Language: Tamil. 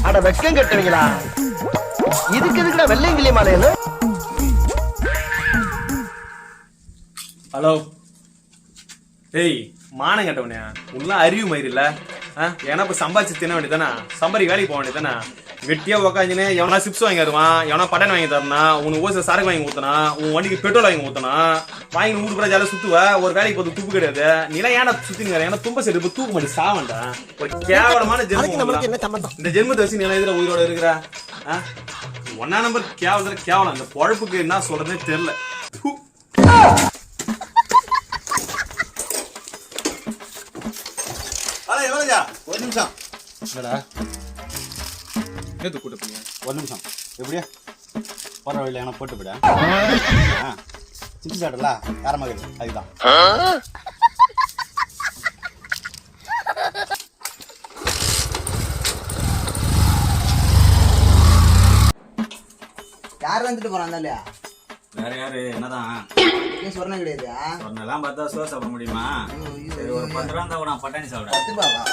அட வெக்கம் கட்டுவீங்களா? இதுக்கு எதுக்குடா வெள்ளையங்கிளி மாலைன்னு? ஹலோ, ஏய் மானம் கட்டவனே, உள்ள அறிவு மயிறு இல்ல? ஏன்னா இப்ப சம்பாதிச்சு தின வேண்டியதானே, சம்பாதி வேலைக்கு போக வேண்டியதானே. வெட்டியா உக்காந்துன்னு எவனா சிப்ஸ் வாங்கி தருவான், எவனா பட்டன் வாங்கி தரனா, உனக்கு ஓசை சரக்கு வாங்கி ஊத்தனா, உன் வண்டிக்கு பெட்ரோல் வாங்கி ஊத்தனா, வாங்கி ஊடு கூட ஜாலியா சுத்துவ. ஒரு வேலைக்கு போது துப்பு கிடையாது. நீலாம் ஏன்னா சுத்திங்க? ஏன்னா தும்ப சரி தூக்க மாட்டி சாவண்டா. ஒரு கேவலமான ஜென்மம். இந்த ஜென்மத்தை வச்சு நீ எதிர உயிரோட இருக்கிற. ஒன்னா நம்பர் கேவலத்துல கேவலம். இந்த பொழப்புக்கு என்ன சொல்றதுன்னு தெரியல. ஒரு நிமிஷம் ஒரு நிமிஷம் எப்படியா போற வழியில எங்கன்னா போட்டு போட சிப்ஸ் சாப்பிடல காரமாக இருக்கு அதுதான். யார் வந்துட்டு போறான் இல்லையா? வேற யாரு? என்னதான் சொன்ன கிடையாது. சொன்னெல்லாம் பார்த்தா சோறு சாப்பிட முடியுமா? சரி, ஒரு 10 ரூபா இருந்தா நான் பட்டாணி சாப்பிட. 10 ரூபாவா?